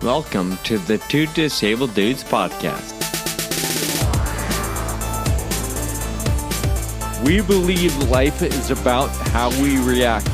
Welcome to the Two Disabled Dudes podcast. We believe life is about how we react.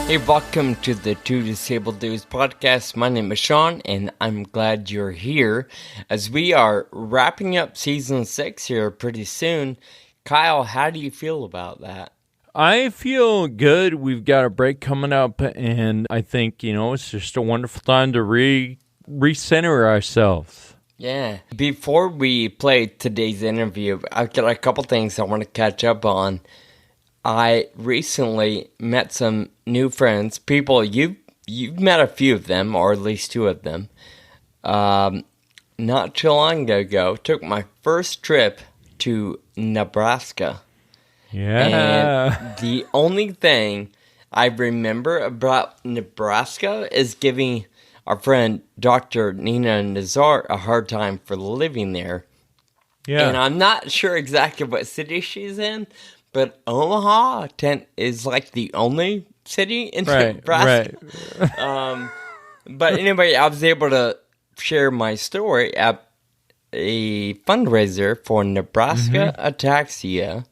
Hey, welcome to the Two Disabled Dudes podcast. My name is Sean, and I'm glad you're here as we are wrapping up season 6 here pretty soon. Kyle, how do you feel about that? I feel good. We've got a break coming up, and I think, it's just a wonderful time to recenter ourselves. Yeah. Before we play today's interview, I've got a couple things I want to catch up on. I recently met some new friends, people, you've met a few of them, or at least 2 of them. Not too long ago, took my first trip to Nebraska. Yeah. And the only thing I remember about Nebraska is giving our friend Dr. Nina Nazar a hard time for living there. Yeah. And I'm not sure exactly what city she's in, but Omaha is like the only city in Nebraska. Right. But anyway, I was able to share my story at a fundraiser for Nebraska Ataxia,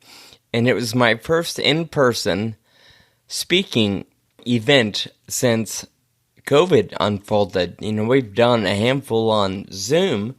and it was my first in-person speaking event since COVID unfolded. We've done a handful on Zoom,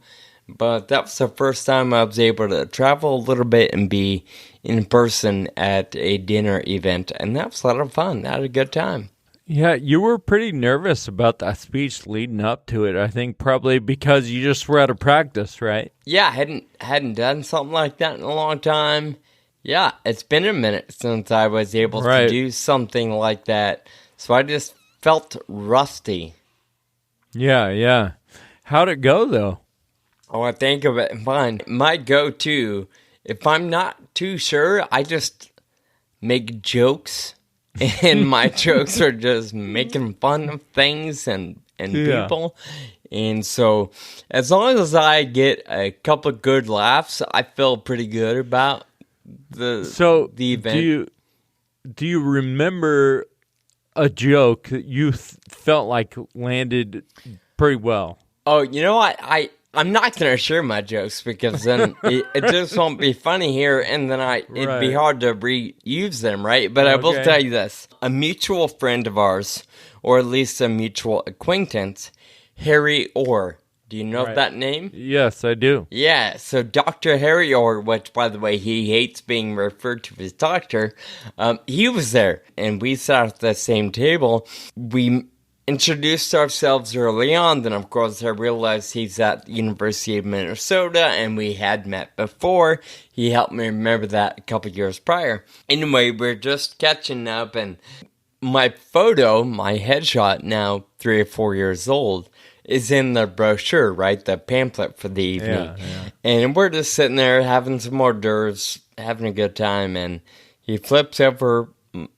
but that was the first time I was able to travel a little bit and be in person at a dinner event, and that was a lot of fun. I had a good time. Yeah, you were pretty nervous about that speech leading up to it, I think probably because you just were out of practice, right? Yeah, I hadn't done something like that in a long time. Yeah, it's been a minute since I was able to do something like that, so I just felt rusty. Yeah. How'd it go, though? Oh, I think of it fine. My go-to, if I'm not too sure, I just make jokes, and my jokes are just making fun of things and people. And so, as long as I get a couple of good laughs, I feel pretty good about the event. Do you remember a joke that you felt like landed pretty well? Oh, you know what? I'm not going to share my jokes because then it just won't be funny here, and then it'd be hard to reuse them, right? But I will tell you this. A mutual friend of ours, or at least a mutual acquaintance, Harry Orr. Do you know that name? Yes, I do. Yeah, so Dr. Harry Orr, which, by the way, he hates being referred to as doctor, he was there, and we sat at the same table. We introduced ourselves early on, then of course I realized he's at the University of Minnesota, and we had met before. He helped me remember that a couple years prior. Anyway, we're just catching up, and my photo, my headshot, now 3 or 4 years old, is in the brochure, right? The pamphlet for the evening. Yeah. And we're just sitting there having some hors d'oeuvres, having a good time, and he flips over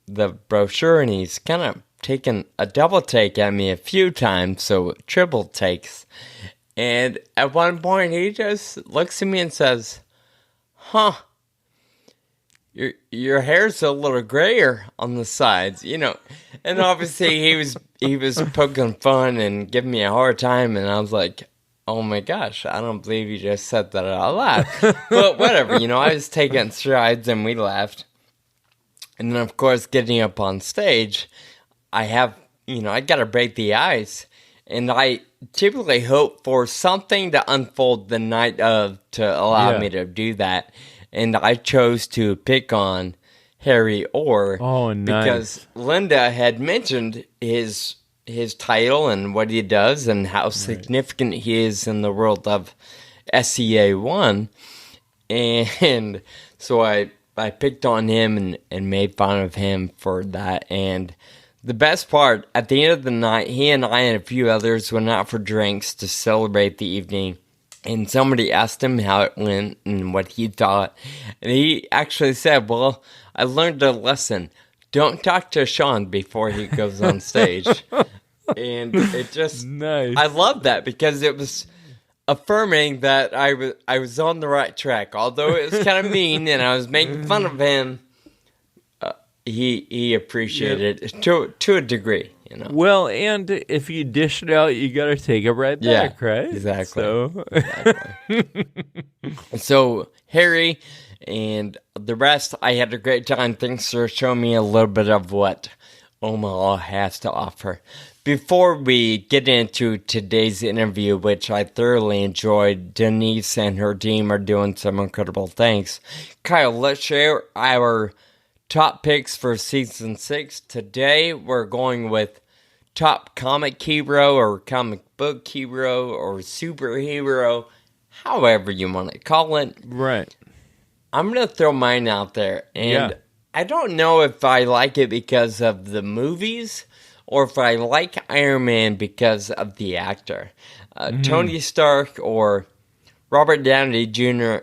the brochure, and he's kind of taken a double take at me a few times, so triple takes. And at one point, he just looks at me and says, "Huh, your hair's a little grayer on the sides," And obviously, he was poking fun and giving me a hard time, and I was like, "Oh my gosh, I don't believe you just said that out loud." But whatever, I was taking strides, and we laughed. And then, of course, getting up on stage, I have, I got to break the ice, and I typically hope for something to unfold the night of to allow me to do that, and I chose to pick on Harry Orr. Oh, nice. Because Linda had mentioned his title and what he does and how significant he is in the world of SEA1, and so I picked on him and made fun of him for that. And the best part, at the end of the night, he and I and a few others went out for drinks to celebrate the evening. And somebody asked him how it went and what he thought. And he actually said, "Well, I learned a lesson. Don't talk to Sean before he goes on stage." And it just, nice. I love that because it was affirming that I was on the right track. Although it was kind of mean and I was making fun of him, he appreciated it to a degree, you know. Well, and if you dish it out, you got to take it right back, right? Exactly. So. Exactly. So, Harry and the rest, I had a great time. Thanks for showing me a little bit of what Omaha has to offer. Before we get into today's interview, which I thoroughly enjoyed, Denise and her team are doing some incredible things. Kyle, let's share our top picks for season 6. Today, we're going with top comic hero or comic book hero or superhero, however you want to call it. Right. I'm going to throw mine out there. And I don't know if I like it because of the movies or if I like Iron Man because of the actor. Tony Stark or Robert Downey Jr.,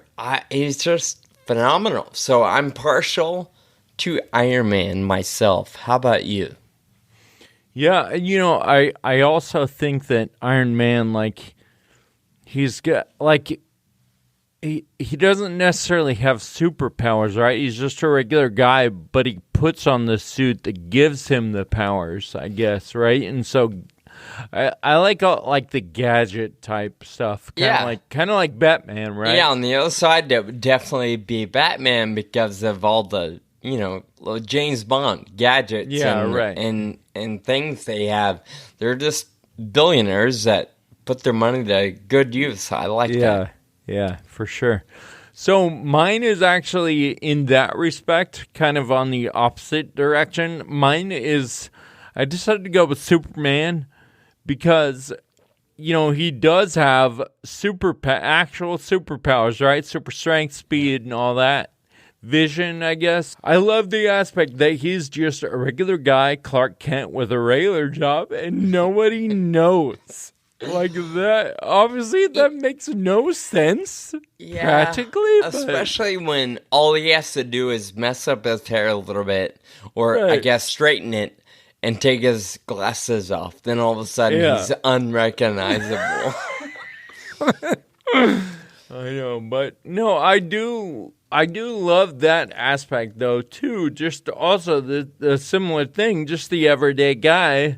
he's just phenomenal. So I'm partial to Iron Man myself. How about you? Yeah, I also think that Iron Man, like, he's got, like, he doesn't necessarily have superpowers, right? He's just a regular guy, but he puts on the suit that gives him the powers, I guess, right? And so I like the gadget type stuff, kind of like Batman, right? Yeah, on the other side, that would definitely be Batman because of all the James Bond gadgets and things they have. They're just billionaires that put their money to good use. I like that. Yeah, for sure. So mine is actually, in that respect, kind of on the opposite direction. Mine is, I decided to go with Superman because, he does have actual superpowers, right? Super strength, speed, and all that. Vision, I guess. I love the aspect that he's just a regular guy, Clark Kent, with a regular job, and nobody knows. Like that, obviously, that makes no sense, practically. Especially when all he has to do is mess up his hair a little bit, or I guess straighten it, and take his glasses off. Then all of a sudden, he's unrecognizable. I know, but no, I do love that aspect, though, too. Just also the similar thing, just the everyday guy.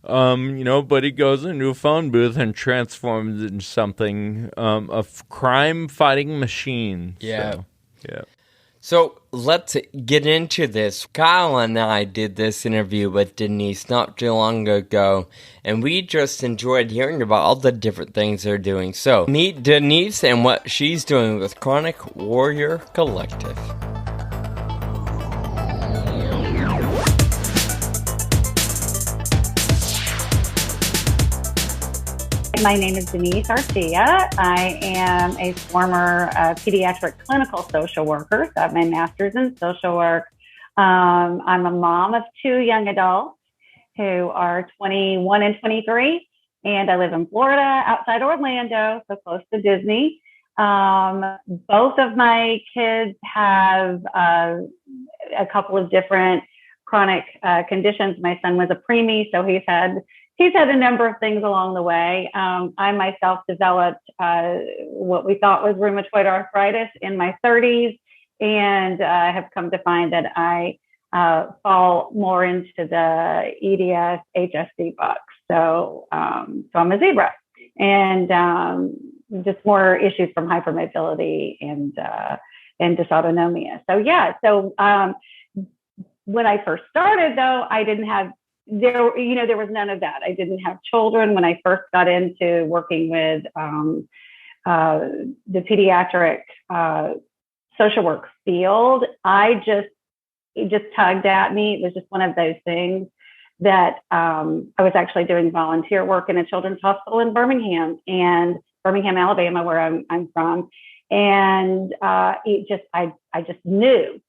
But he goes into a phone booth and transforms into something, a crime-fighting machine. Yeah. So. So let's get into this. Kyle and I did this interview with Denise not too long ago, and we just enjoyed hearing about all the different things they're doing. So meet Denise and what she's doing with Chronic Warrior Collective. My name is Denise Archilla. I am a former pediatric clinical social worker. So I have my master's in social work. I'm a mom of 2 young adults who are 21 and 23, and I live in Florida, outside Orlando, so close to Disney. Both of my kids have a couple of different chronic conditions. My son was a preemie, so he's had a number of things along the way. I myself developed what we thought was rheumatoid arthritis in my 30s, and have come to find that I fall more into the EDS, HSD box. So I'm a zebra, and just more issues from hypermobility and dysautonomia. So when I first started, though, I didn't have there was none of that. I didn't have children when I first got into working with the pediatric social work field. It just tugged at me. It was just one of those things that I was actually doing volunteer work in a children's hospital in Birmingham, Alabama, where I'm from. And I just knew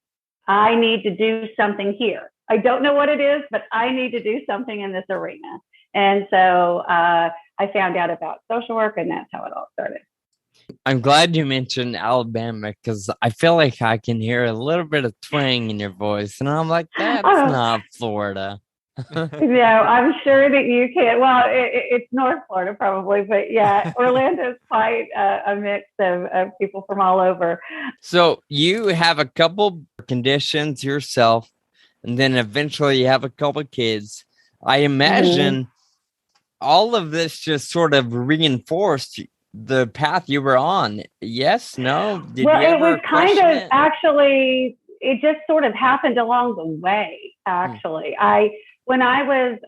I need to do something here. I don't know what it is, but I need to do something in this arena. And so I found out about social work, and that's how it all started. I'm glad you mentioned Alabama because I feel like I can hear a little bit of twang in your voice. And I'm like, that's not Florida. I'm sure that you can. Well, it's North Florida probably, but yeah, Orlando is quite a mix of people from all over. So you have a couple conditions yourself, and then eventually you have a couple kids. I imagine all of this just sort of reinforced the path you were on. Yes? No? Did Well, you it ever was kind question of it? actually, it just sort of happened along the way, actually. When I was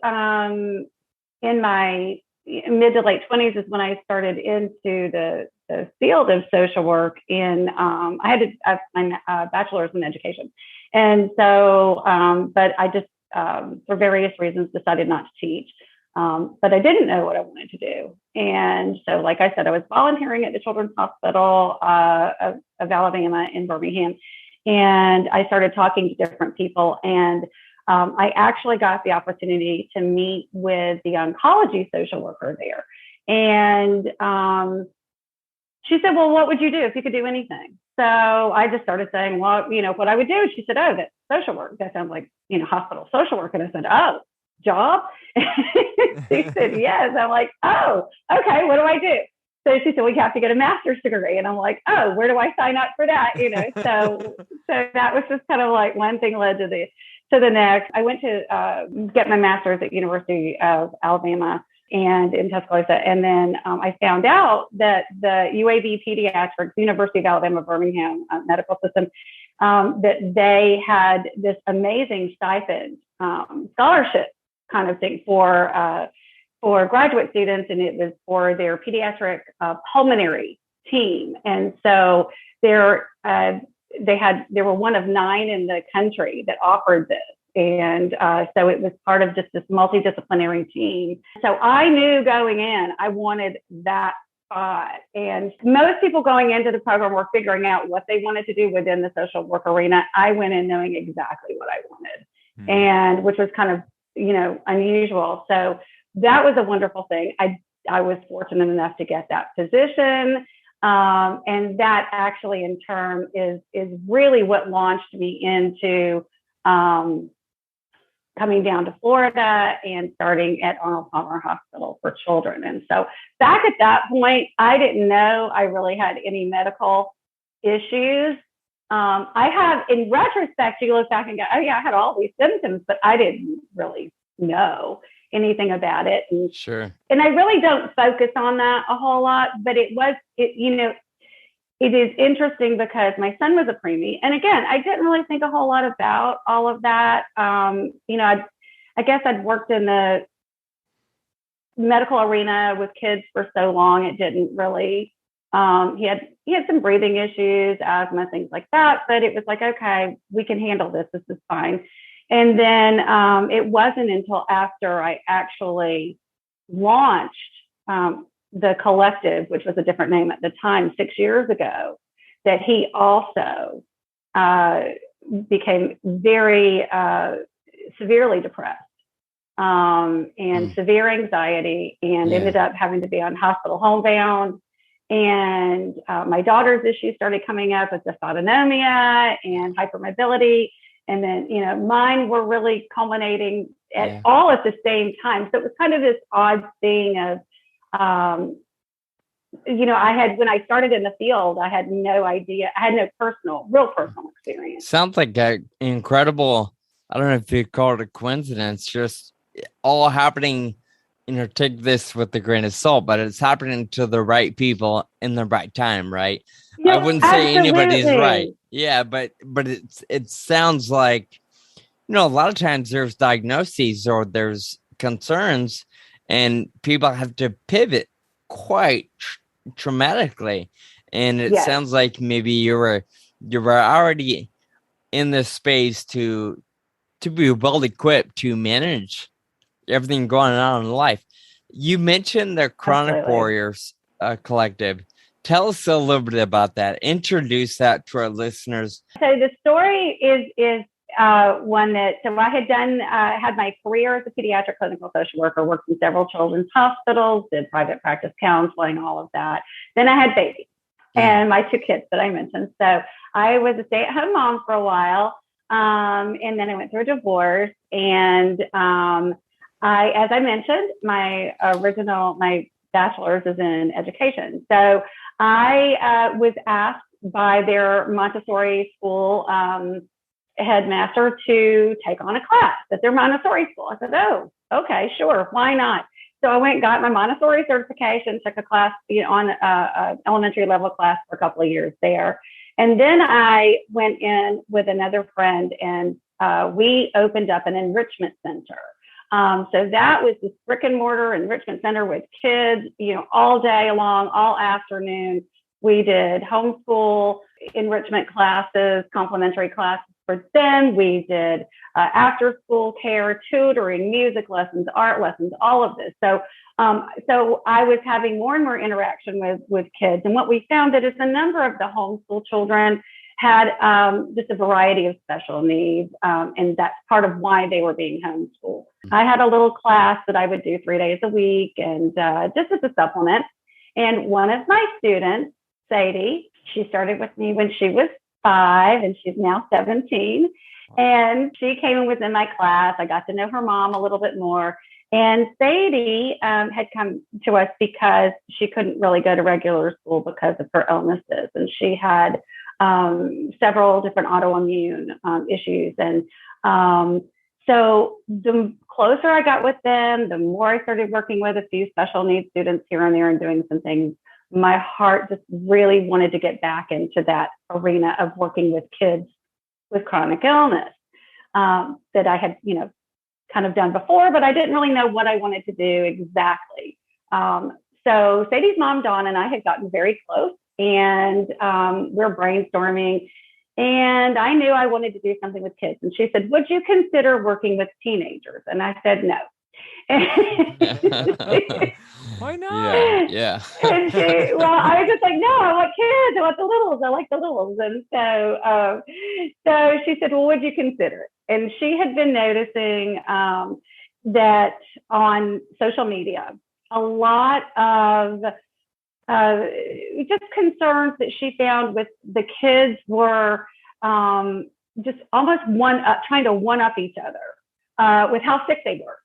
in my mid to late 20s is when I started into the field of social work I had my bachelor's in education. And so, but I just, for various reasons, decided not to teach. But I didn't know what I wanted to do. And so, like I said, I was volunteering at the Children's Hospital of Alabama in Birmingham. And I started talking to different people. And I actually got the opportunity to meet with the oncology social worker there. And she said, well, what would you do if you could do anything? So I just started saying, well, what I would do. She said, oh, that's social work. That sounds like, hospital social work. And I said, oh, job? She said, yes. I'm like, oh, okay, what do I do? So she said, well, you have to get a master's degree. And I'm like, oh, where do I sign up for that? So that was just kind of like one thing led to the next. I went to get my master's at University of Alabama and in Tuscaloosa. And then I found out that the UAB Pediatrics, University of Alabama, Birmingham medical system, that they had this amazing stipend scholarship kind of thing for graduate students, and it was for their pediatric pulmonary team. And so there were one of 9 in the country that offered this. And so it was part of just this multidisciplinary team. So I knew going in, I wanted that spot. And most people going into the program were figuring out what they wanted to do within the social work arena. I went in knowing exactly what I wanted, and which was kind of, unusual. So that was a wonderful thing. I was fortunate enough to get that position. And that actually in turn is really what launched me into coming down to Florida and starting at Arnold Palmer Hospital for Children. And so back at that point, I didn't know I really had any medical issues. I have, in retrospect, you look back and go, oh yeah, I had all these symptoms, but I didn't really know anything about it. And, sure. And I really don't focus on that a whole lot, but it is interesting because my son was a preemie. And again, I didn't really think a whole lot about all of that. I guess I'd worked in the medical arena with kids for so long. It didn't really, he had some breathing issues, asthma, things like that. But it was like, okay, we can handle this. This is fine. And then it wasn't until after I actually launched the collective, which was a different name at the time, 6 years ago, that he also became very severely depressed and severe anxiety, and ended up having to be on hospital homebound. And my daughter's issues started coming up with dysautonomia and hypermobility. And then, mine were really culminating all at the same time. So it was kind of this odd thing of, when I started in the field, I had no idea. I had no real personal experience. Sounds like an incredible, I don't know if you call it a coincidence, just all happening, take this with a grain of salt, but it's happening to the right people in the right time, right? Yeah, I wouldn't absolutely. say anybody's right. Yeah, but it sounds like, a lot of times there's diagnoses or there's concerns and people have to pivot quite traumatically. And it sounds like maybe you were already in this space to be well equipped to manage everything going on in life. You mentioned the Chronic Warriors Collective. Tell us a little bit about that. Introduce that to our listeners. So the story is one that, so I had had my career as a pediatric clinical social worker, worked in several children's hospitals, did private practice counseling, all of that. Then I had babies and my 2 kids that I mentioned. So I was a stay-at-home mom for a while. And then I went through a divorce. And as I mentioned, my bachelor's is in education. So I was asked by their Montessori school headmaster to take on a class at their Montessori school. I said, oh, okay, sure, why not? So I went and got my Montessori certification, took a class, on elementary level class for a couple of years there. And then I went in with another friend, and we opened up an enrichment center. So that was this brick and mortar enrichment center with kids, all day long, all afternoon. We did homeschool enrichment classes, complementary classes for them. We did after school care, tutoring, music lessons, art lessons, all of this. So I was having more and more interaction with kids. And what we found that is a number of the homeschool children had just a variety of special needs. And that's part of why they were being homeschooled. I had a little class that I would do 3 days a week, and just as a supplement. And one of my students, Sadie, she started with me when she was 5, and she's now 17. And she came and was in my class. I got to know her mom a little bit more. And Sadie had come to us because she couldn't really go to regular school because of her illnesses. And she had several different autoimmune issues. And so the closer I got with them, the more I started working with a few special needs students here and there and doing some things. My heart just really wanted to get back into that arena of working with kids with chronic illness that I had, kind of done before, but I didn't really know what I wanted to do exactly. So Sadie's mom, Dawn, and I had gotten very close, and we're brainstorming. And I knew I wanted to do something with kids. And she said, would you consider working with teenagers? And I said, no. Why not? Yeah. And I was just like, no, I want kids. I want the littles. I like the littles. And so she said, well, would you consider it? And she had been noticing that on social media, a lot of just concerns that she found with the kids were just almost trying to one up each other with how sick they were.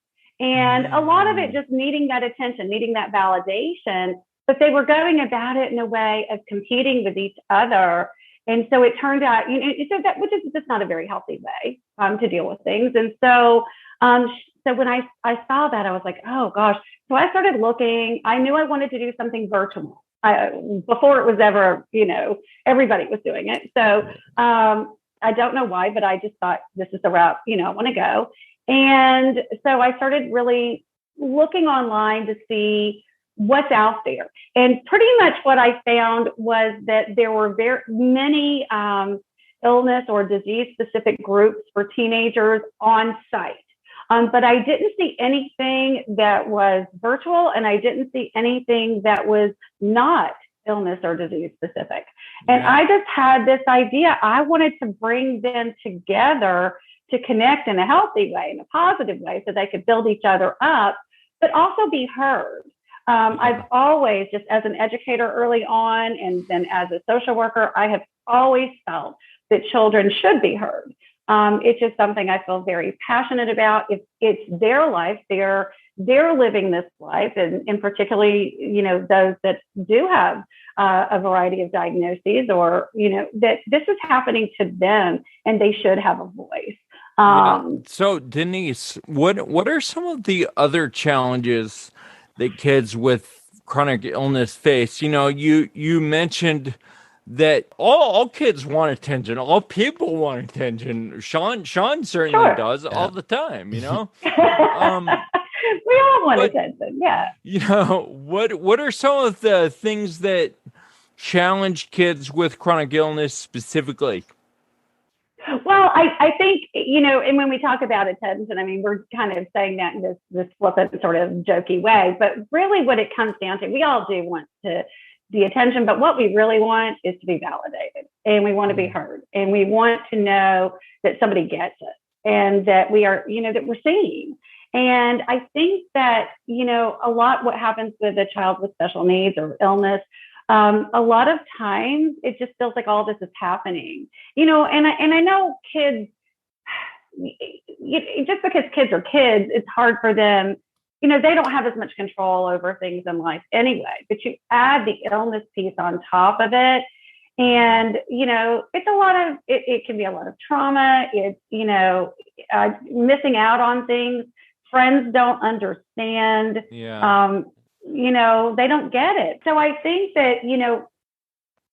And a lot of it just needing that attention, needing that validation, but they were going about it in a way of competing with each other. And so it turned out, which is just not a very healthy way to deal with things. And so when I saw that, I was like, oh gosh. So I started looking. I knew I wanted to do something virtual before it was ever, everybody was doing it. So I don't know why, but I just thought this is the route, I want to go. And so I started really looking online to see what's out there. And pretty much what I found was that there were very many illness or disease-specific groups for teenagers on site. But I didn't see anything that was virtual, and I didn't see anything that was not illness or disease specific. And I just had this idea. I wanted to bring them together to connect in a healthy way, in a positive way, so they could build each other up, but also be heard. I've always, just as an educator early on, and then as a social worker, I have always felt that children should be heard. It's just something I feel very passionate about. It's their life, they're living this life, and particularly, those that do have a variety of diagnoses, or, that this is happening to them and they should have a voice. So Denise, what are some of the other challenges that kids with chronic illness face? You mentioned that all kids want attention, all people want attention. Sean certainly does all the time, We all want attention, yeah. What are some of the things that challenge kids with chronic illness specifically? Well, I think, and when we talk about attention, I mean, we're kind of saying that in this flippant sort of jokey way, but really what it comes down to, we all do want the attention, but what we really want is to be validated, and we want to be heard, and we want to know that somebody gets it, and that we are, that we're seen. And I think that, a lot what happens with a child with special needs or illness, a lot of times it just feels like all this is happening, and I know kids just because kids are kids, it's hard for them. They don't have as much control over things in life anyway, but you add the illness piece on top of it. And, it's it can be a lot of trauma. It's, missing out on things. Friends don't understand. Yeah. They don't get it. So I think that,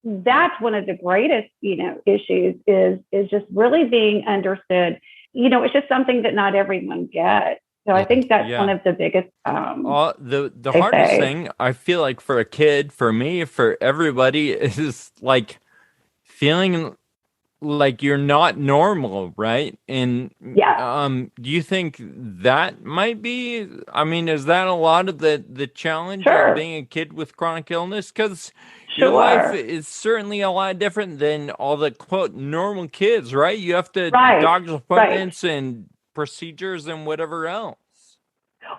that's one of the greatest, issues is just really being understood. It's just something that not everyone gets. So I think that's one of the biggest. The hardest thing I feel like for a kid, for me, for everybody, is like feeling like you're not normal, right? And do you think that might be? I mean, is that a lot of the challenge of being a kid with chronic illness? Because your life is certainly a lot different than all the quote normal kids, right? You have to doctor's appointments and procedures and whatever else.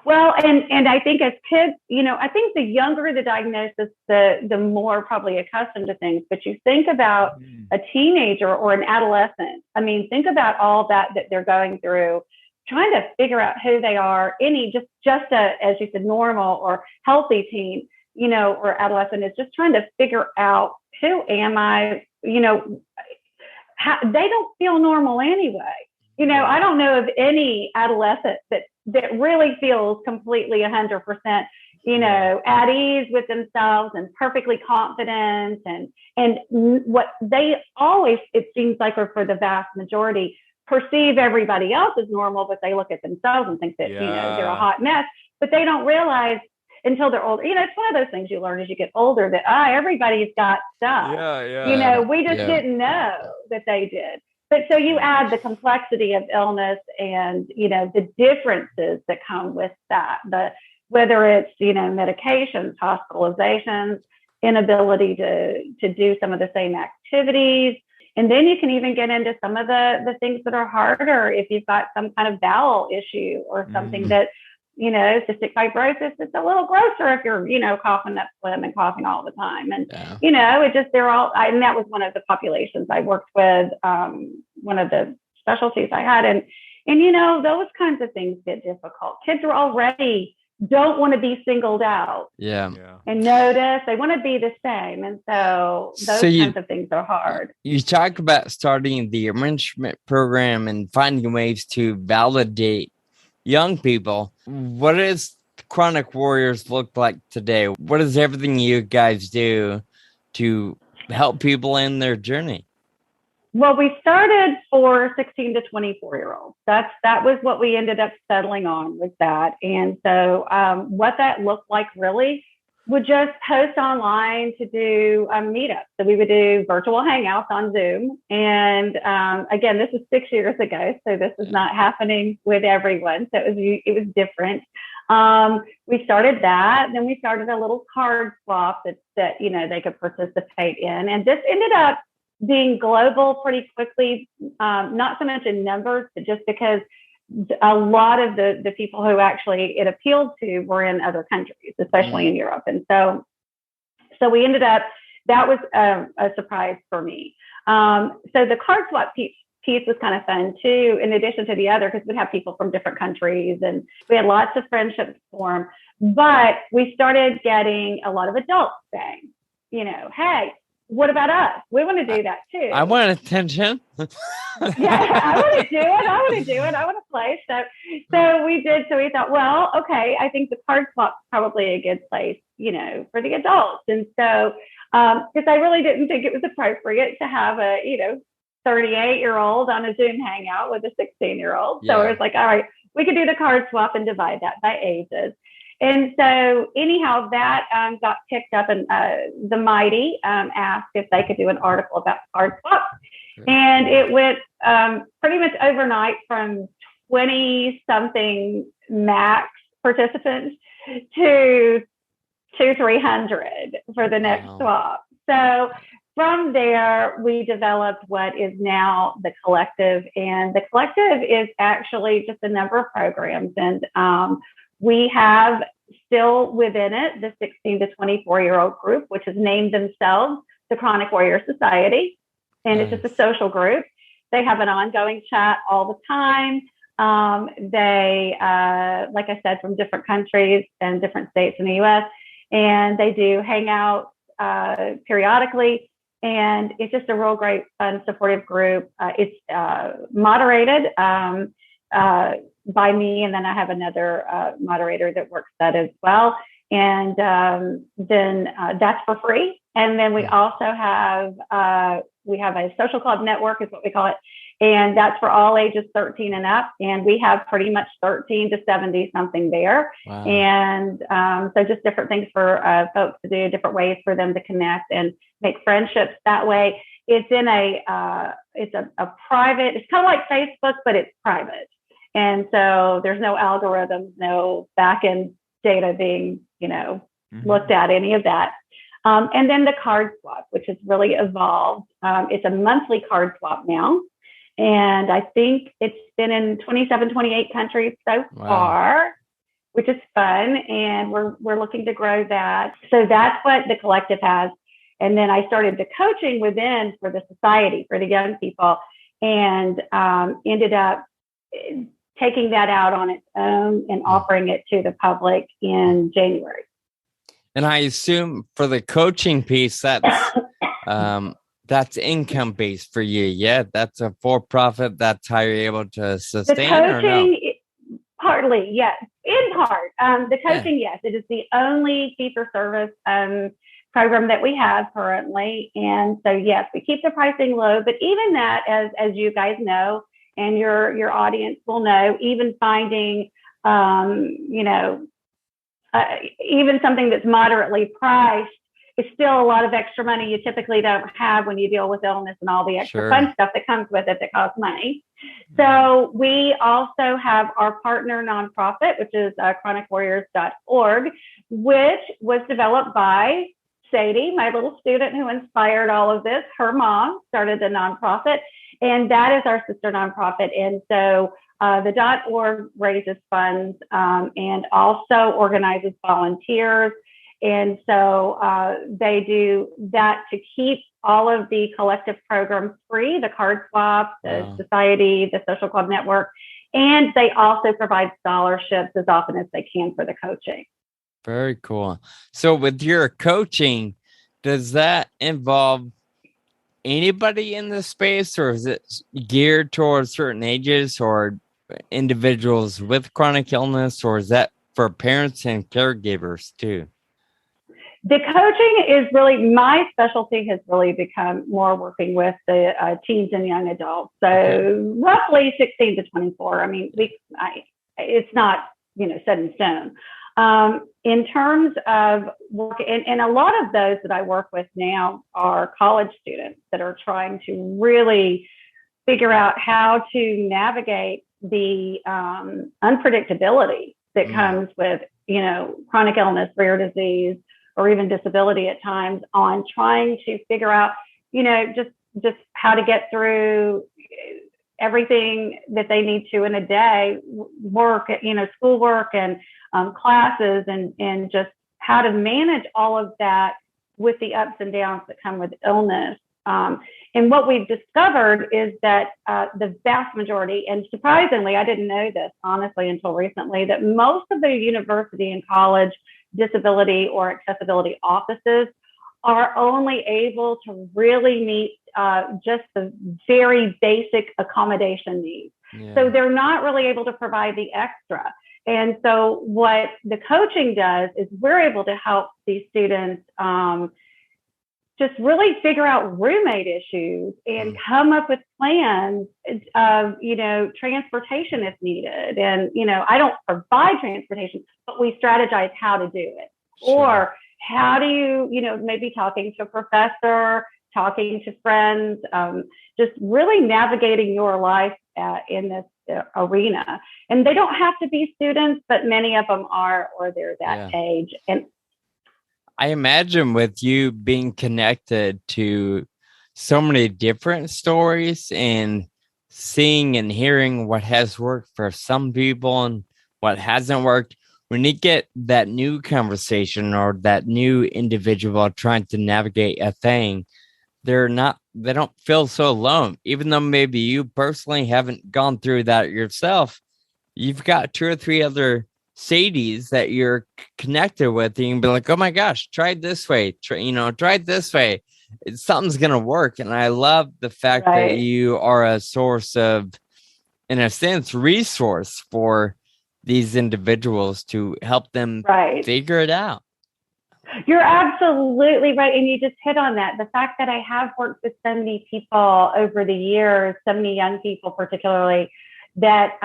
Well, and I think as kids, I think the younger the diagnosis, the more probably accustomed to things. But you think about a teenager or an adolescent. I mean, think about all that they're going through, trying to figure out who they are. Just as you said, normal or healthy teen, or adolescent is just trying to figure out who am I. They don't feel normal anyway. I don't know of any adolescent that really feels completely 100%, at ease with themselves and perfectly confident. And what they always, it seems like, or for the vast majority, perceive everybody else as normal, but they look at themselves and think that, they're a hot mess, but they don't realize until they're older. It's one of those things you learn as you get older that, everybody's got stuff. We just didn't know that they did. But so you add the complexity of illness and, the differences that come with that, whether it's, medications, hospitalizations, inability to do some of the same activities. And then you can even get into some of the things that are harder if you've got some kind of bowel issue or something that, cystic fibrosis, it's a little grosser if you're, coughing up phlegm and coughing all the time. And, and that was one of the populations I worked with, one of the specialties I had. And, those kinds of things get difficult. Kids are already don't want to be singled out. And notice they want to be the same. And so those kinds of things are hard. You talk about starting the enrichment program and finding ways to validate young people. What does Chronic Warriors look like today? What is everything you guys do to help people in their journey? Well, we started for 16 to 24-year-olds. That was what we ended up settling on, was that. And so what that looked like really would just post online to do meetups. So we would do virtual hangouts on Zoom. And again, this was 6 years ago, so this is not happening with everyone. So it was different. We started that. Then we started a little card swap that they could participate in. And this ended up being global pretty quickly, not so much in numbers, but just because a lot of the people who actually it appealed to were in other countries, especially in Europe. And so we ended up, that was a surprise for me. So the card swap piece was kind of fun too, in addition to the other, because we'd have people from different countries and we had lots of friendships form. But we started getting a lot of adults saying, hey, what about us? We want to do that too. I want attention. I want to do it. I want to play. So we did. So we thought, well, okay, I think the card swap's probably a good place, for the adults. And so, because I really didn't think it was appropriate to have a, 38-year-old on a Zoom hangout with a 16-year-old. So it was like, all right, we could do the card swap and divide that by ages. And so anyhow, that got picked up, and the Mighty asked if they could do an article about card swaps. And it went pretty much overnight from 20-something max participants to 200-300 for the next swap. So from there, we developed what is now the Collective. And the Collective is actually just a number of programs. And we have still within it the 16 to 24-year-old group, which has named themselves the Chronic Warrior Society. And it's just a social group. they have an ongoing chat all the time. They, like I said, from different countries and different states in the U.S., and they do hang out periodically. And it's just a real great, fun, supportive group. It's moderated by me, and then I have another moderator that works that as well. And then that's for free. And then we also have a social club network, is what we call it. And that's for all ages 13 and up. And we have pretty much 13 to 70 something there. Wow. And so just different things for folks to do, different ways for them to connect and make friendships that way. It's in it's a private, it's kind of like Facebook, but it's private. And so there's no algorithms, no back-end data being, looked at, any of that. And then the card swap, which has really evolved. It's a monthly card swap now. And I think it's been in 27, 28 countries so far, which is fun. And we're looking to grow that. So that's what the collective has. And then I started the coaching within for the society, for the young people, and ended up taking that out on its own and offering it to the public in January. And I assume for the coaching piece, that's income based for you. Yeah, that's a for-profit. That's how you're able to sustain. The coaching, or no? Partly, yes, in part. The coaching, yes, it is the only fee-for-service program that we have currently, and so yes, we keep the pricing low. But even that, as you guys know, and your audience will know, even finding, even something that's moderately priced, it's still a lot of extra money you typically don't have when you deal with illness and all the extra fun stuff that comes with it that costs money. So we also have our partner nonprofit, which is chronicwarriors.org, which was developed by Sadie, my little student who inspired all of this. Her mom started the nonprofit, and that is our sister nonprofit. And so the .org raises funds and also organizes volunteers. And so they do that to keep all of the collective programs free, the card swap, the society, the social club network, and they also provide scholarships as often as they can for the coaching. Very cool. So with your coaching, does that involve anybody in the space, or is it geared towards certain ages or individuals with chronic illness, or is that for parents and caregivers too? The coaching is really, my specialty has really become more working with the teens and young adults. So roughly 16 to 24. I mean, it's not, set in stone. In terms of work, and a lot of those that I work with now are college students that are trying to really figure out how to navigate the unpredictability that comes with, chronic illness, rare disease, or even disability at times, on trying to figure out, just how to get through everything that they need to in a day, work, schoolwork and classes, and just how to manage all of that with the ups and downs that come with illness. And what we've discovered is that the vast majority, and surprisingly, I didn't know this honestly until recently, that most of the university and college disability or accessibility offices are only able to really meet just the very basic accommodation needs. Yeah. So they're not really able to provide the extra. And so what the coaching does is we're able to help these students just really figure out roommate issues and come up with plans of, transportation if needed. And, I don't provide transportation, but we strategize how to do it. Sure. Or how do you, maybe talking to a professor, talking to friends, just really navigating your life in this arena. And they don't have to be students, but many of them are, or they're that age. And I imagine with you being connected to so many different stories and seeing and hearing what has worked for some people and what hasn't worked, when you get that new conversation or that new individual trying to navigate a thing, they don't feel so alone. Even though maybe you personally haven't gone through that yourself, you've got 2 or 3 other Sadies that you're connected with, and you can be like, oh my gosh, try it this way. Try it this way. Something's going to work. And I love the fact that you are a source of, in a sense, resource for these individuals to help them figure it out. You're absolutely right. And you just hit on that. The fact that I have worked with so many people over the years, so many young people particularly, that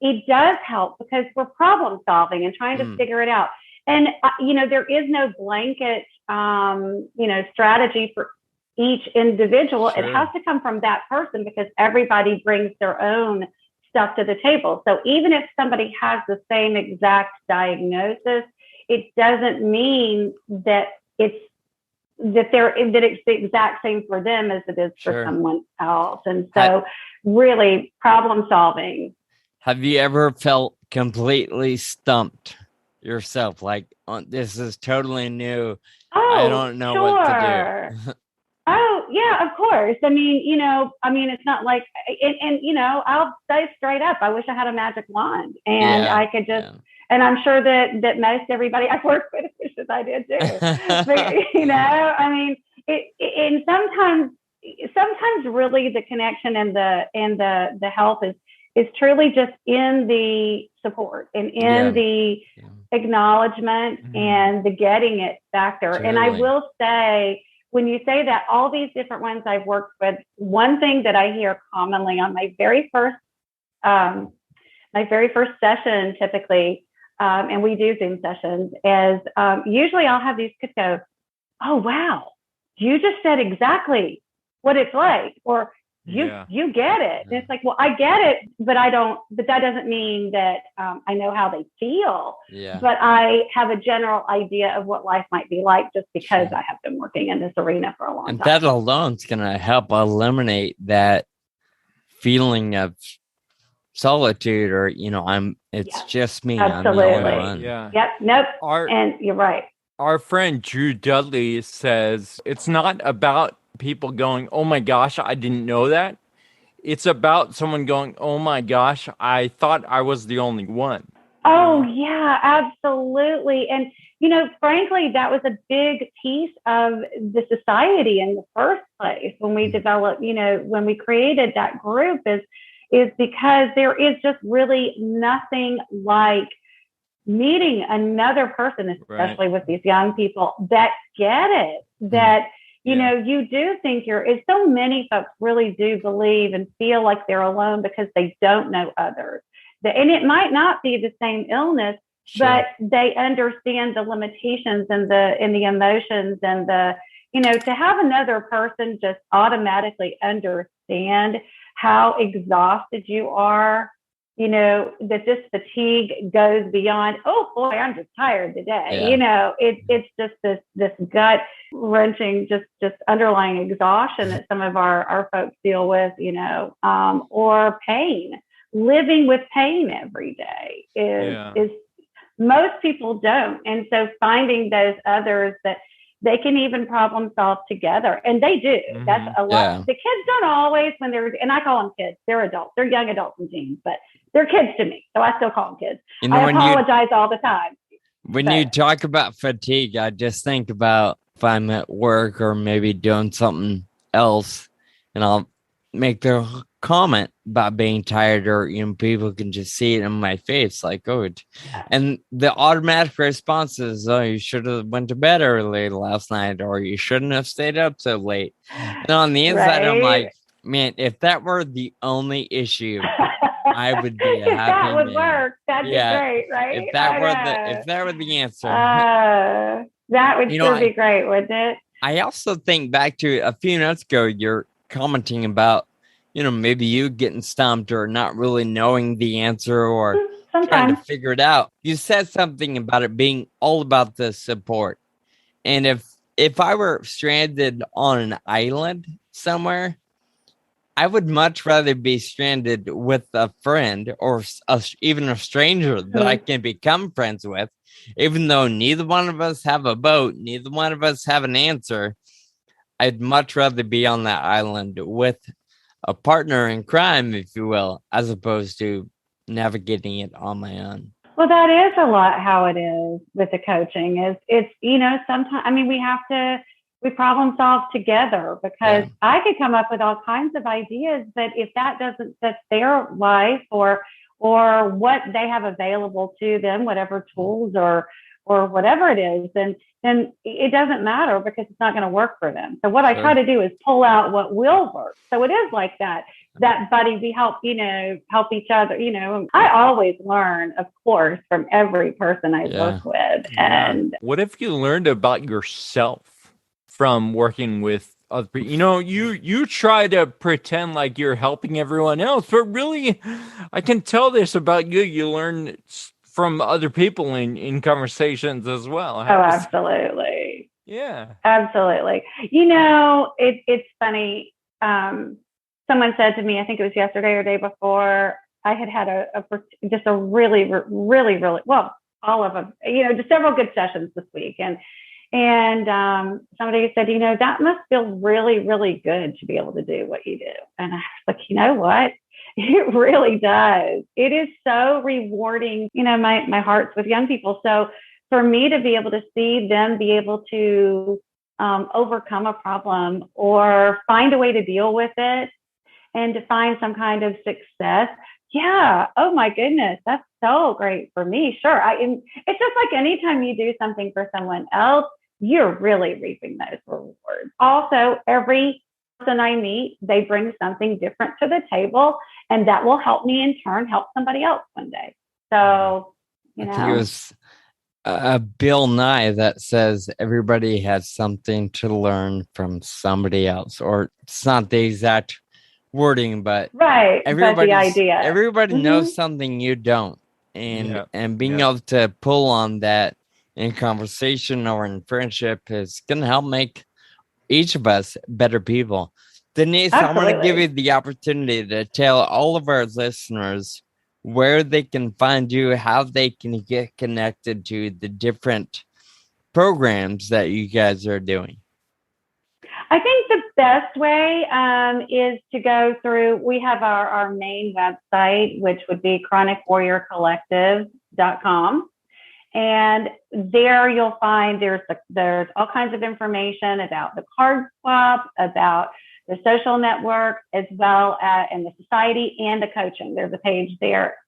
it does help because we're problem solving and trying to figure it out. And, there is no blanket, strategy for each individual. Sure. It has to come from that person because everybody brings their own stuff to the table. So even if somebody has the same exact diagnosis, it doesn't mean that it's the exact same for them as it is for someone else. And so really problem solving. Have you ever felt completely stumped yourself? Like, this is totally new. I don't know what to do. Oh, yeah, of course. I mean, it's not like, and I'll say straight up, I wish I had a magic wand and I could just, and I'm sure that most everybody I work with wishes I did too. But, and sometimes really the connection and the help is truly just in the support and in the acknowledgement and the getting it factor. Truly. And I will say, when you say that, all these different ones I've worked with, one thing that I hear commonly on my very first session, typically, and we do Zoom sessions, is usually I'll have these kids go, "Oh wow, you just said exactly what it's like," or you get it. And it's like, well, I get it, but that doesn't mean that I know how they feel. Yeah. But I have a general idea of what life might be like just because I have been working in this arena for a long time. And that alone is going to help eliminate that feeling of solitude or, it's just me. Absolutely. I'm the only one. Yeah. Yep. Nope. And you're right. Our friend Drew Dudley says it's not about people going, oh my gosh, I didn't know that. It's about someone going, oh my gosh, I thought I was the only one. Oh yeah, absolutely. And, frankly, that was a big piece of the society in the first place when we developed, when we created that group is because there is just really nothing like meeting another person, especially with these young people that get it, that you do think so many folks really do believe and feel like they're alone because they don't know others. And it might not be the same illness, but they understand the limitations and the emotions and to have another person just automatically understand how exhausted you are, that this fatigue goes beyond, oh boy, I'm just tired today. Yeah. It's just this gut wrenching, just underlying exhaustion that some of our folks deal with, or pain. Living with pain every day is most people don't. And so finding those others that they can even problem solve together. And they do. Mm-hmm. That's a lot. Yeah. The kids don't always and I call them kids. They're adults. They're young adults and teens, but they're kids to me. So I still call them kids. I apologize all the time. When you talk about fatigue, I just think about if I'm at work or maybe doing something else and I'll make the comment about being tired or, people can just see it in my face like, oh, and the automatic response is, oh, you should have went to bed early last night or you shouldn't have stayed up so late. And on the inside, I'm like, man, if that were the only issue, I would be a happy that would man. Work. That'd be great, right? If that were the answer. That would sure be great, wouldn't it? I also think back to a few minutes ago, you're commenting about, maybe you getting stumped or not really knowing the answer or trying to figure it out. You said something about it being all about the support. And if I were stranded on an island somewhere, I would much rather be stranded with a friend or even a stranger that I can become friends with, even though neither one of us have a boat, neither one of us have an answer. I'd much rather be on that island with a partner in crime, if you will, as opposed to navigating it on my own. Well, that is a lot how it is with the coaching. It's sometimes, I mean, we problem solve together, because I could come up with all kinds of ideas, but if that doesn't fit their life or what they have available to them, whatever tools or whatever it is, then it doesn't matter, because it's not going to work for them. So what I try to do is pull out what will work. So it is like that buddy, we help each other. I always learn, of course, from every person I work with. And what if you learned about yourself from working with other people? You try to pretend like you're helping everyone else, but really, I can tell this about you. You learn from other people in conversations as well. Absolutely. Yeah. Absolutely. It's funny. Someone said to me, I think it was yesterday or the day before, I had just a really, really, really, well, all of them, just several good sessions this week. And somebody said, that must feel really, really good to be able to do what you do. And I was like, you know what? It really does. It is so rewarding. My heart's with young people. So for me to be able to see them be able to overcome a problem or find a way to deal with it and to find some kind of success. Yeah. Oh my goodness. That's so great for me. Sure. It's just like anytime you do something for someone else, you're really reaping those rewards. Also, every person I meet, they bring something different to the table, and that will help me in turn help somebody else one day. So, I think it was Bill Nye that says everybody has something to learn from somebody else, or it's not the exact wording, but the idea. Everybody knows something you don't, and being able to pull on that in conversation or in friendship is going to help make each of us better people. Denise, Absolutely. I want to give you the opportunity to tell all of our listeners where they can find you, how they can get connected to the different programs that you guys are doing. I think the best way is to go through, we have our main website, which would be chronicwarriorcollective.com. And there you'll find there's all kinds of information about the card swap, about the social network, as well as and the society and the coaching. There's a page there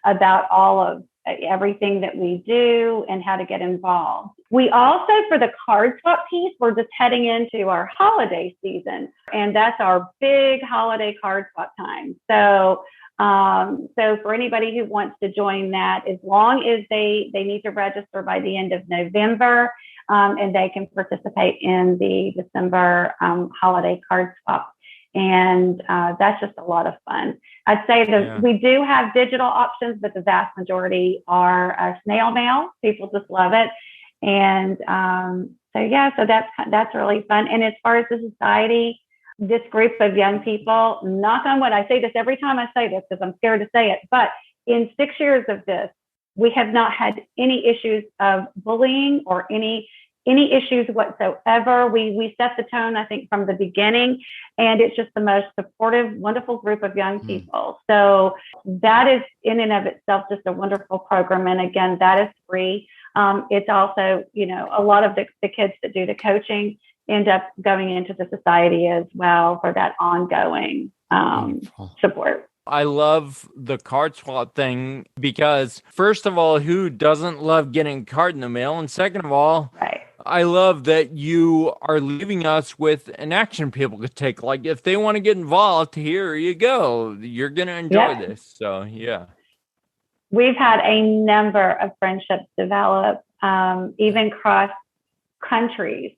about all of everything that we do and how to get involved. We also, for the card swap piece, we're just heading into our holiday season, and that's our big holiday card swap time. So for anybody who wants to join that, as long as they need to register by the end of November, and they can participate in the December holiday card swap. And that's just a lot of fun. I'd say that we do have digital options, but the vast majority are snail mail. People just love it. And so that's really fun. And as far as the society, this group of young people, knock on wood, I say this every time I say this because I'm scared to say it, but in 6 years of this, we have not had any issues of bullying or any issues whatsoever. We set the tone, I think, from the beginning, and it's just the most supportive, wonderful group of young people. So that is in and of itself just a wonderful program. And again, that is free. It's also, a lot of the kids that do the coaching end up going into the society as well for that ongoing support. I love the card swap thing because, first of all, who doesn't love getting a card in the mail? And second of all, I love that you are leaving us with an action people could take. Like, if they want to get involved, here you go. You're going to enjoy this. So, yeah. We've had a number of friendships develop, even cross countries,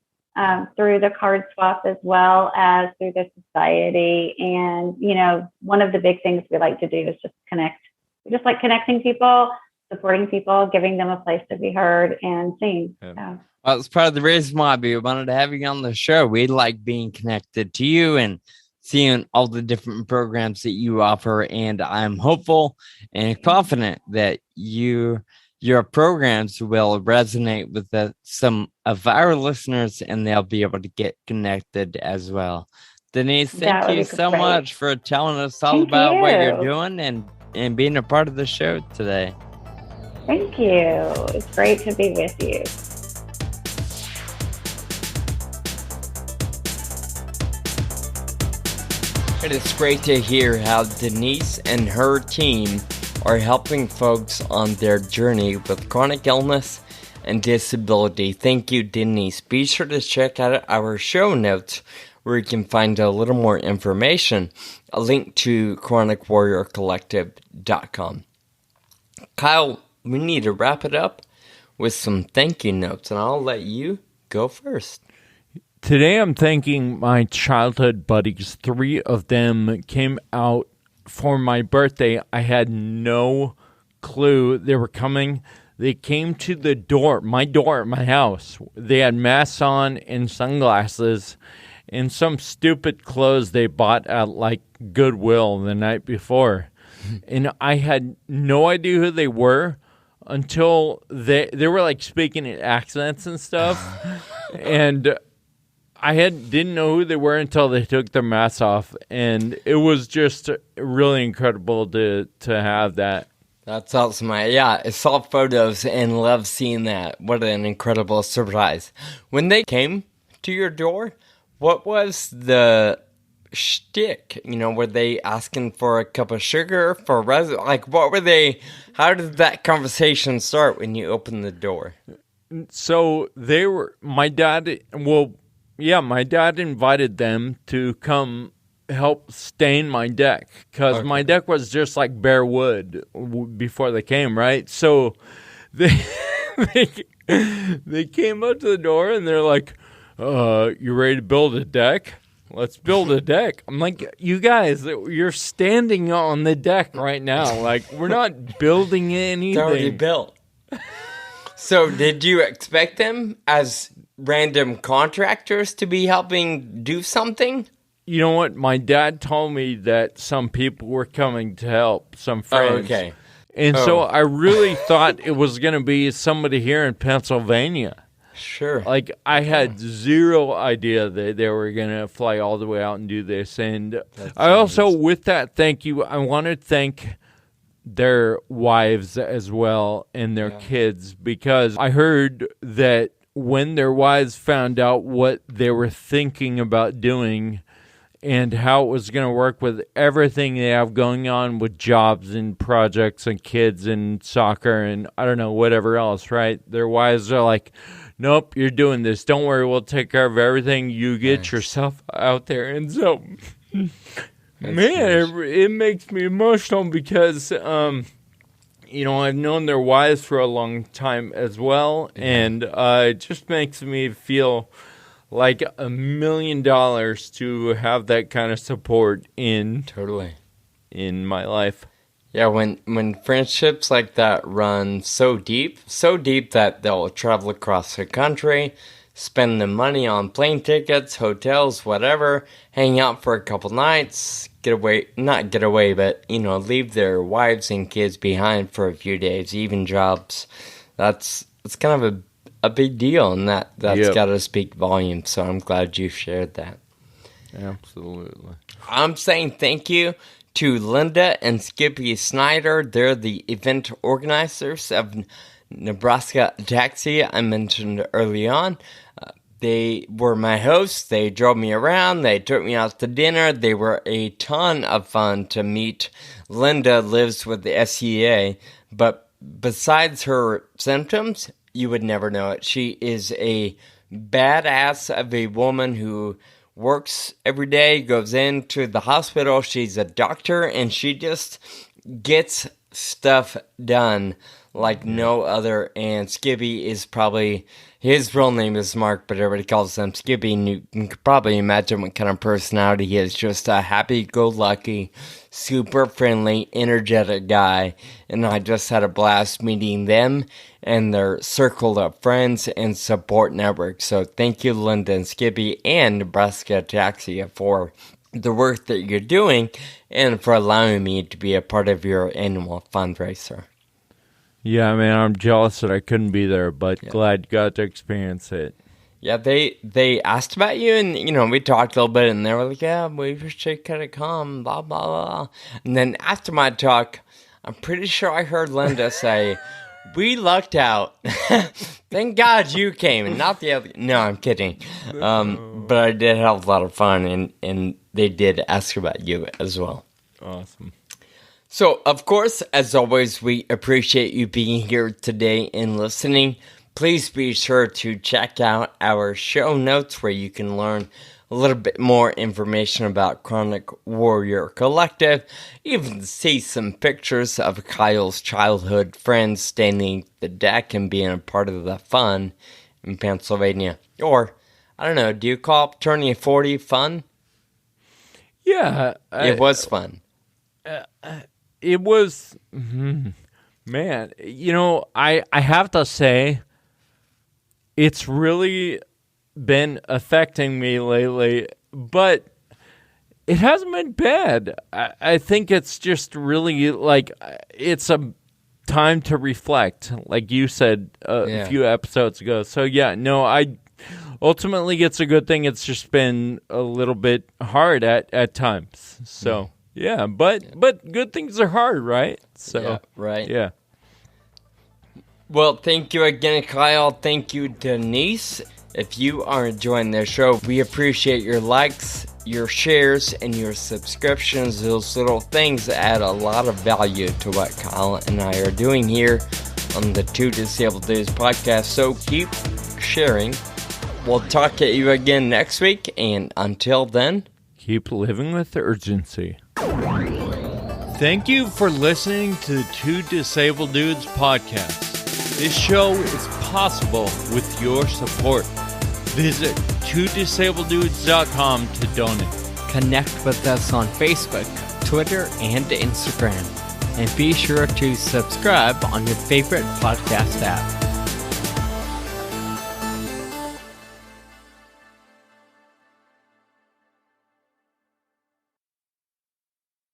through the card swap as well as through the society. And, one of the big things we like to do is just connect. We just like connecting people, supporting people, giving them a place to be heard and seen. So. Well, it's part of the reason why we wanted to have you on the show. We like being connected to you and seeing all the different programs that you offer. And I'm hopeful and confident that you your programs will resonate with some of our listeners, and they'll be able to get connected as well. Denise, thank That would you be so great. much for telling us all Thank about what you're you. doing and being a part of the show today. Thank you. It's great to be with you. It is great to hear how Denise and her team are helping folks on their journey with chronic illness and disability. Thank you, Denise. Be sure to check out our show notes where you can find a little more information, a link to chronicwarriorcollective.com. Kyle, we need to wrap it up with some thank you notes, and I'll let you go first. Today I'm thanking my childhood buddies. 3 of them came out for my birthday. I had no clue they were coming. They came to the door at my house. They had masks on and sunglasses and some stupid clothes they bought at like Goodwill the night before. And I had no idea who they were until they were like speaking in accents and stuff. And I didn't know who they were until they took their masks off, and it was just really incredible to have that. That's awesome. I saw photos and love seeing that. What an incredible surprise. When they came to your door, what was the shtick? Were they asking for a cup of sugar for what were they? How did that conversation start when you opened the door? So my dad invited them to come help stain my deck because my deck was just like bare wood before they came, right? So they came up to the door and they're like, you ready to build a deck? Let's build a deck. I'm like, you guys, you're standing on the deck right now. Like, we're not building anything. It's already built. So did you expect them as random contractors to be helping do something? You know what? My dad told me that some people were coming to help, some friends. Oh, okay. And so I really thought it was going to be somebody here in Pennsylvania. Sure. Like, I had zero idea that they were going to fly all the way out and do this. And I also, with that thank you, I want to thank their wives as well and their kids, because I heard that when their wives found out what they were thinking about doing and how it was going to work with everything they have going on with jobs and projects and kids and soccer and I don't know, whatever else, right? Their wives are like, nope, you're doing this. Don't worry, we'll take care of everything. You get yourself out there. And so, it makes me emotional because, I've known their wives for a long time as well. And it just makes me feel like $1 million to have that kind of support in my life. Yeah, when friendships like that run so deep that they'll travel across the country, spend the money on plane tickets, hotels, whatever, hang out for a couple nights, leave their wives and kids behind for a few days, even jobs. It's kind of a big deal, and that's got to speak volumes, so I'm glad you shared that. Absolutely. I'm saying thank you to Linda and Skippy Snyder. They're the event organizers of Nebraska Ataxia I mentioned early on. They were my hosts. They drove me around. They took me out to dinner. They were a ton of fun to meet. Linda lives with the SCA, but besides her symptoms, you would never know it. She is a badass of a woman who works every day, goes into the hospital. She's a doctor, and she just gets stuff done like no other. And Skippy is probably, his real name is Mark, but everybody calls him Skippy, and you can probably imagine what kind of personality he is. Just a happy-go-lucky, super friendly, energetic guy. And I just had a blast meeting them and their circle of friends and support network. So thank you, Linda and Skippy and Nebraska Ataxia, for the work that you're doing and for allowing me to be a part of your annual fundraiser. Yeah, man, I'm jealous that I couldn't be there, but glad you got to experience it. Yeah, they asked about you, and, we talked a little bit, and they were like, yeah, we wish you could have come, blah, blah, blah. And then after my talk, I'm pretty sure I heard Linda say, we lucked out. Thank God you came, and not the other. No, I'm kidding. But I did have a lot of fun, and they did ask about you as well. Awesome. So, of course, as always, we appreciate you being here today and listening. Please be sure to check out our show notes where you can learn a little bit more information about Chronic Warrior Collective, even see some pictures of Kyle's childhood friends standing the deck and being a part of the fun in Pennsylvania. Or, I don't know, do you call turning 40 fun? Yeah. It was fun. It was, man, I have to say, it's really been affecting me lately, but it hasn't been bad. I think it's just really like it's a time to reflect, like you said a few episodes ago. So ultimately it's a good thing. It's just been a little bit hard at times. So but good things are hard, right? So right. Yeah. Well, thank you again, Kyle. Thank you, Denise. If you are enjoying the show, we appreciate your likes, your shares, and your subscriptions. Those little things add a lot of value to what Kyle and I are doing here on the Two Disabled Dudes podcast. So keep sharing. We'll talk to you again next week, and until then, keep living with urgency. Thank you for listening to the Two Disabled Dudes podcast. This show is possible with your support. Visit twodisableddudes.com to donate. Connect with us on Facebook, Twitter, and Instagram. And be sure to subscribe on your favorite podcast app.